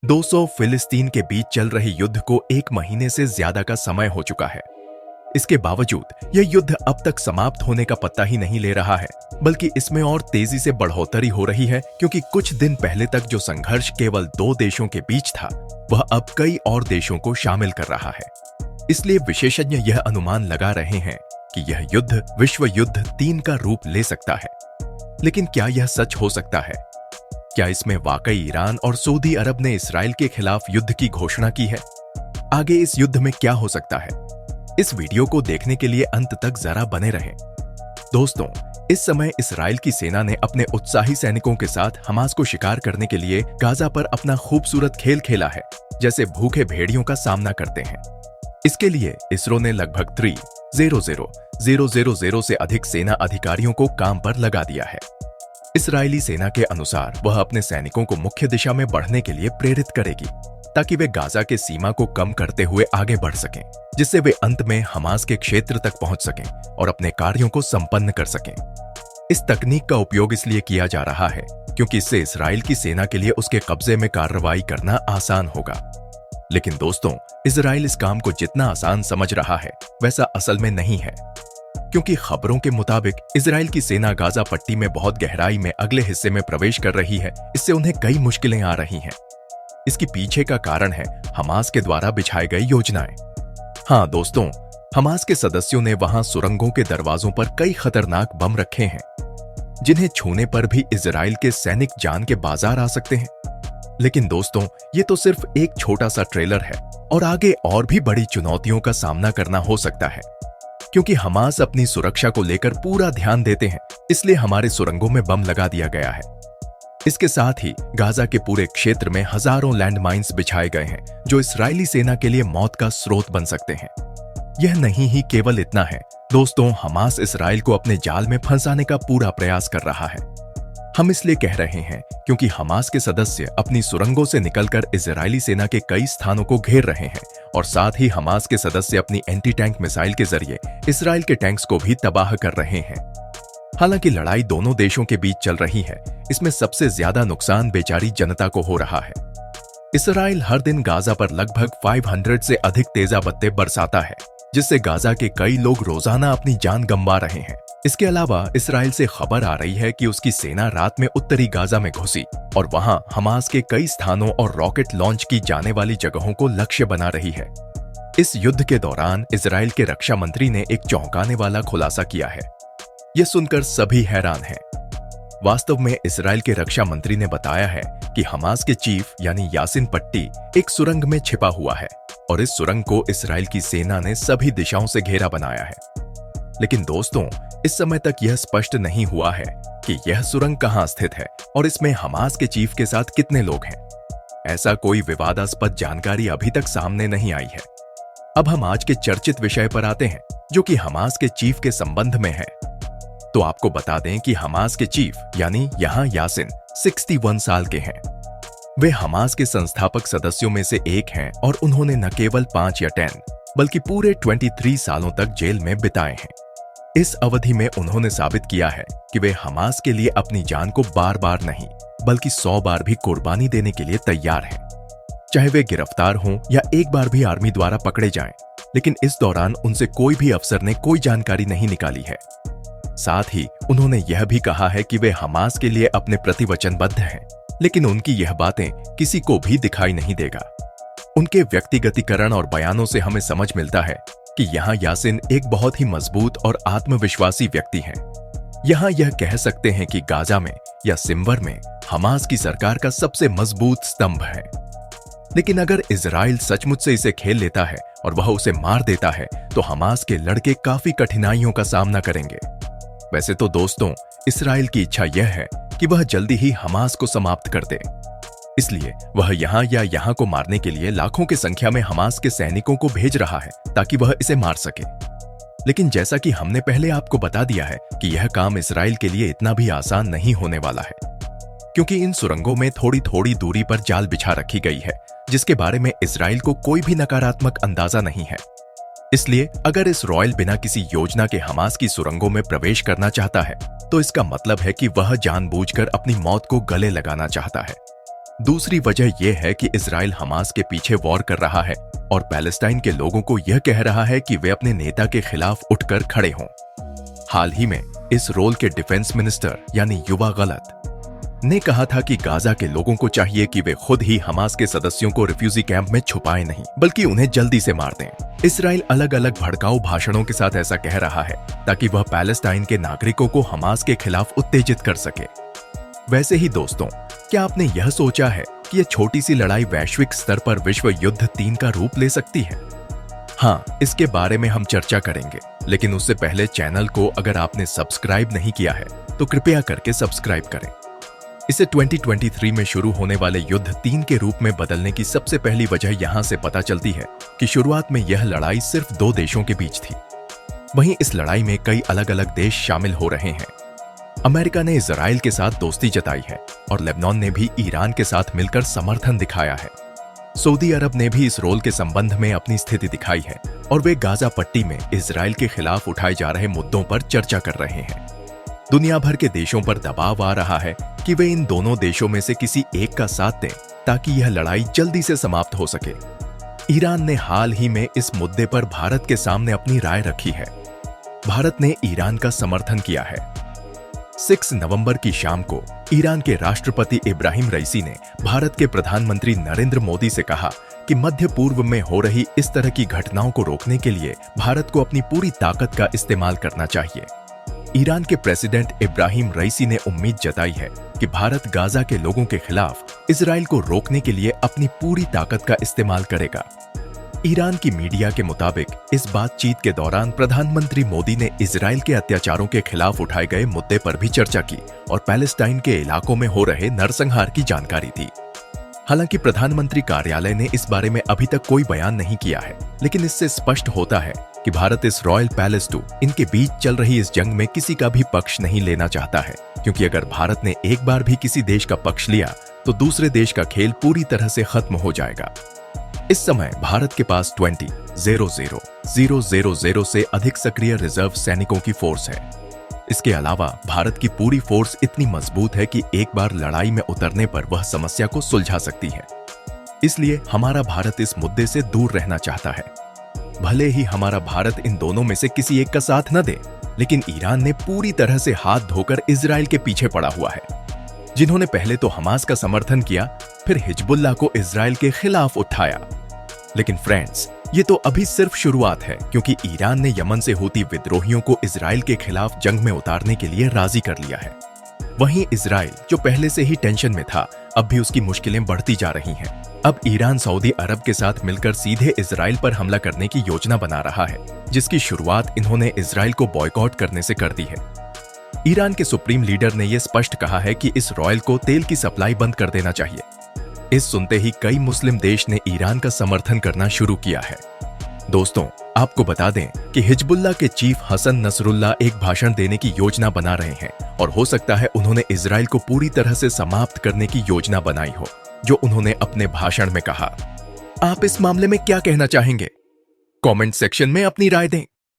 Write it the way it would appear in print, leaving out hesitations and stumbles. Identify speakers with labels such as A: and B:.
A: 200 फिलिस्तीन के बीच चल रहे युद्ध को 1 महीने से ज्यादा का समय हो चुका है। इसके बावजूद यह युद्ध अब तक समाप्त होने का पत्ता ही नहीं ले रहा है, बल्कि इसमें और तेजी से बढ़ोतरी हो रही है, क्योंकि कुछ दिन पहले तक जो संघर्ष केवल 2 देशों के बीच था, वह अब कई और देशों को शामिल कर रहा है। इसलिए विशेषज्ञ यह अनुमान लगा रहे हैं कि यह युद्ध विश्व युद्ध 3 का रूप ले सकता है। लेकिन क्या यह सच हो सकता है? क्या इसमें वाकई ईरान और सऊदी अरब ने इसराइल के खिलाफ युद्ध की घोषणा की है? आगे इस युद्ध में क्या हो सकता है? इस वीडियो को देखने के लिए अंत तक जरा बने रहें। दोस्तों, इस समय इसराइल की सेना ने अपने उत्साही सैनिकों के साथ हमास को शिकार करने के लिए गाजा पर अपना खूबसूरत खेल खेला है, जैसे भूखे भेड़ियों का सामना करते हैं। इसके लिए इसरो ने लगभग 3,000 से अधिक सेना अधिकारियों को काम पर लगा दिया है। इसराइली सेना के अनुसार वह अपने सैनिकों को मुख्य दिशा में बढ़ने के लिए प्रेरित करेगी, ताकि वे गाजा के सीमा को कम करते हुए आगे बढ़ सकें, जिससे वे अंत में हमास के क्षेत्र तक पहुंच सकें और अपने कार्यों को संपन्न कर सकें। इस तकनीक का उपयोग इसलिए किया जा रहा है क्योंकि इससे इसराइल की सेना के लिए उसके कब्जे में कार्रवाई करना आसान होगा। लेकिन दोस्तों, इसराइल इस काम को जितना आसान समझ रहा है, वैसा असल में नहीं है, क्योंकि खबरों के मुताबिक इसराइल की सेना गाजा पट्टी में बहुत गहराई में अगले हिस्से में प्रवेश कर रही है। इससे उन्हें कई मुश्किलें आ रही हैं। इसके पीछे का कारण है हमास के द्वारा बिछाई गई योजनाएं। हाँ दोस्तों, हमास के सदस्यों ने वहां सुरंगों के दरवाजों पर कई खतरनाक बम रखे हैं, जिन्हें छूने पर भी इजराइल के सैनिक जान के बाजार आ सकते हैं। लेकिन दोस्तों, ये तो सिर्फ एक छोटा सा ट्रेलर है और आगे और भी बड़ी चुनौतियों का सामना करना हो सकता है। क्योंकि हमास अपनी सुरक्षा को लेकर पूरा ध्यान देते हैं, इसलिए हमारे सुरंगों में बम लगा दिया गया है। इसके साथ ही गाजा के पूरे क्षेत्र में हजारों लैंडमाइंस बिछाए गए हैं, जो इस्राएली सेना के लिए मौत का स्रोत बन सकते हैं। यह नहीं ही केवल इतना है दोस्तों, हमास इसराइल को अपने जाल में फंसाने का पूरा प्रयास कर रहा है। हम इसलिए कह रहे हैं क्योंकि हमास के सदस्य अपनी सुरंगों से निकलकर इजरायली सेना के कई स्थानों को घेर रहे हैं, और साथ ही हमास के सदस्य अपनी एंटी टैंक मिसाइल के जरिए इसराइल के टैंक्स को भी तबाह कर रहे हैं। हालांकि लड़ाई दोनों देशों के बीच चल रही है, इसमें सबसे ज्यादा नुकसान बेचारी जनता को हो रहा है। इसराइल हर दिन गाजा पर लगभग 500 से अधिक तेजाबत्ते बरसाता है, जिससे गाजा के कई लोग रोजाना अपनी जान गंवा रहे हैं। इसके अलावा इसराइल से खबर आ रही है कि उसकी सेना रात में उत्तरी गाजा में घुसी और वहां हमास के कई स्थानों और रॉकेट लॉन्च की जाने वाली जगहों को लक्ष्य बना रही है। इस युद्ध के दौरान इसराइल के रक्षा मंत्री ने एक चौंकाने वाला खुलासा किया है। यह सुनकर सभी हैरान हैं। वास्तव में इसराइल के रक्षा मंत्री ने बताया है कि हमास के चीफ यानी यासिन पट्टी एक सुरंग में छिपा हुआ है, और इस सुरंग को इसराइल की सेना ने सभी दिशाओं से घेरा बनाया है। लेकिन दोस्तों, इस समय तक यह स्पष्ट नहीं हुआ है कि यह सुरंग कहां स्थित है और इसमें हमास के चीफ के साथ कितने लोग हैं। ऐसा कोई विवादास्पद जानकारी अभी तक सामने नहीं आई है। अब हम आज के चर्चित विषय पर आते हैं, जो कि हमास के चीफ के संबंध में है। तो आपको बता दें कि हमास के चीफ यानी यहां यासिन 61 साल के हैं। वे हमास के संस्थापक सदस्यों में से एक हैं, और उन्होंने न केवल 5 या 10 बल्कि पूरे 23 सालों तक जेल में बिताए हैं। इस अवधि में उन्होंने साबित किया है कि वे हमास के लिए अपनी जान को बार बार नहीं बल्कि 100 बार भी कुर्बानी देने के लिए तैयार हैं, चाहे वे गिरफ्तार हों या एक बार भी आर्मी द्वारा पकड़े जाएं। लेकिन इस दौरान उनसे कोई भी अफसर ने कोई जानकारी नहीं निकाली है। साथ ही उन्होंने यह भी कहा है कि वे हमास के लिए अपने प्रति वचनबद्ध हैं, लेकिन उनकी यह बातें किसी को भी दिखाई नहीं देगा। उनके व्यक्तिगतीकरण और बयानों से हमें समझ मिलता है कि यहाँ यासिन एक बहुत ही मजबूत और आत्मविश्वासी व्यक्ति हैं। यहाँ यह कह सकते हैं कि गाजा में या सिम्बर में हमास की सरकार का सबसे मजबूत स्तंभ है। लेकिन अगर इजराइल सचमुच से इसे खेल लेता है और वह उसे मार देता है, तो हमास के लड़के काफी कठिनाइयों का सामना करेंगे। वैसे तो दोस्तों, इसराइल की इच्छा यह है कि वह जल्दी ही हमास को समाप्त कर दे। इसलिए वह यहाँ या यहाँ को मारने के लिए लाखों की संख्या में हमास के सैनिकों को भेज रहा है, ताकि वह इसे मार सके। लेकिन जैसा कि हमने पहले आपको बता दिया है कि यह काम इसराइल के लिए इतना भी आसान नहीं होने वाला है, क्योंकि इन सुरंगों में थोड़ी थोड़ी दूरी पर जाल बिछा रखी गई है, जिसके बारे में इसराइल को कोई भी नकारात्मक अंदाजा नहीं है। इसलिए अगर इस रॉयल बिना किसी योजना के हमास की सुरंगों में प्रवेश करना चाहता है, तो इसका मतलब है कि वह जानबूझकर अपनी मौत को गले लगाना चाहता है। दूसरी वजह यह है कि इजराइल हमास के पीछे वॉर कर रहा है और पैलेस्टाइन के लोगों को यह कह रहा है कि वे अपने नेता के खिलाफ उठकर खड़े हों। हाल ही में इस रोल के डिफेंस मिनिस्टर यानी युवा गलत ने कहा था कि गाजा के लोगों को चाहिए कि वे खुद ही हमास के सदस्यों को रिफ्यूजी कैंप में छुपाएं नहीं, बल्कि उन्हें जल्दी से मार दें। इजराइल अलग अलग भड़काऊ भाषणों के साथ ऐसा कह रहा है ताकि वह पैलेस्टाइन के नागरिकों को हमास के खिलाफ उत्तेजित कर सके। वैसे ही दोस्तों, क्या आपने यह सोचा है कि यह छोटी सी लड़ाई वैश्विक स्तर पर विश्व युद्ध 3 का रूप ले सकती है? हाँ, इसके बारे में हम चर्चा करेंगे, लेकिन उससे पहले चैनल को अगर आपने सब्सक्राइब नहीं किया है तो कृपया करके सब्सक्राइब करें। इसे 2023 में शुरू होने वाले युद्ध 3 के रूप में बदलने की सबसे पहली वजह यहां से पता चलती है कि शुरुआत में यह लड़ाई सिर्फ 2 देशों के बीच थी। वहीं इस लड़ाई में कई अलग अलग देश शामिल हो रहे हैं। अमेरिका ने इजराइल के साथ दोस्ती जताई है और लेबनान ने भी ईरान के साथ मिलकर समर्थन दिखाया है। सऊदी अरब ने भी इस रोल के संबंध में अपनी स्थिति दिखाई है और वे गाजा पट्टी में इजराइल के खिलाफ उठाए जा रहे मुद्दों पर चर्चा कर रहे हैं। दुनिया भर के देशों पर दबाव आ रहा है कि वे इन दोनों देशों में से किसी एक का साथ दें ताकि यह लड़ाई जल्दी से समाप्त हो सके। ईरान ने हाल ही में इस मुद्दे पर भारत के सामने अपनी राय रखी है। भारत ने ईरान का समर्थन किया है। 6 नवंबर की शाम को ईरान के राष्ट्रपति इब्राहिम रईसी ने भारत के प्रधानमंत्री नरेंद्र मोदी से कहा कि मध्य पूर्व में हो रही इस तरह की घटनाओं को रोकने के लिए भारत को अपनी पूरी ताकत का इस्तेमाल करना चाहिए। ईरान के प्रेसिडेंट इब्राहिम रईसी ने उम्मीद जताई है कि भारत गाजा के लोगों के खिलाफ इजराइल को रोकने के लिए अपनी पूरी ताकत का इस्तेमाल करेगा। ईरान की मीडिया के मुताबिक इस बातचीत के दौरान प्रधानमंत्री मोदी ने इजराइल के अत्याचारों के खिलाफ उठाए गए मुद्दे पर भी चर्चा की और पैलेस्टाइन के इलाकों में हो रहे नरसंहार की जानकारी दी। हालांकि प्रधानमंत्री कार्यालय ने इस बारे में अभी तक कोई बयान नहीं किया है, लेकिन इससे स्पष्ट होता है कि भारत इस रॉयल पैलेस 2 इनके बीच चल रही इस जंग में किसी का भी पक्ष नहीं लेना चाहता है, क्योंकि अगर भारत ने एक बार भी किसी देश का पक्ष लिया तो दूसरे देश का खेल पूरी तरह से खत्म हो जाएगा। इस समय भारत के पास 20,000 से अधिक सक्रिय रिजर्व सैनिकों की फोर्स है। इसके अलावा भारत की पूरी फोर्स इतनी मजबूत है कि एक बार लड़ाई में उतरने पर वह समस्या को सुलझा सकती है। इसलिए हमारा भारत इस मुद्दे से दूर रहना चाहता है। भले ही हमारा भारत इन दोनों में से किसी एक का साथ न दे, लेकिन ईरान ने पूरी तरह से हाथ धोकर इजराइल के पीछे पड़ा हुआ है, जिन्होंने पहले तो हमास का समर्थन किया, फिर हिजबुल्लाह को इजराइल के खिलाफ उठाया। लेकिन फ्रेंड्स, ये तो अभी सिर्फ शुरुआत है, क्योंकि ईरान ने यमन से हूती विद्रोहियों को इजराइल के खिलाफ जंग में उतारने के लिए राजी कर लिया है। वहीं इजराइल, जो पहले से ही टेंशन में था, अब भी उसकी मुश्किलें बढ़ती जा रही हैं। अब ईरान सऊदी अरब के साथ मिलकर सीधे इजराइल पर हमला करने की योजना बना रहा है, जिसकी शुरुआत इन्होंने इजराइल को बॉयकॉट करने से कर दी है। ईरान के सुप्रीम लीडर ने यह स्पष्ट कहा है कि इस रॉयल को तेल की सप्लाई बंद कर देना चाहिए। इस सुनते ही कई मुस्लिम देश ने ईरान का समर्थन करना शुरू किया है। दोस्तों, आपको बता दें कि हिजबुल्लाह के चीफ हसन नसरुल्लाह एक भाषण देने की योजना बना रहे हैं और हो सकता है उन्होंने इजराइल को पूरी तरह से समाप्त करने की योजना बनाई हो, जो उन्होंने अपने भाषण में कहा। आप इस मामले में क्या कहना चाहेंगे? कमेंट सेक्शन में अपनी राय दें।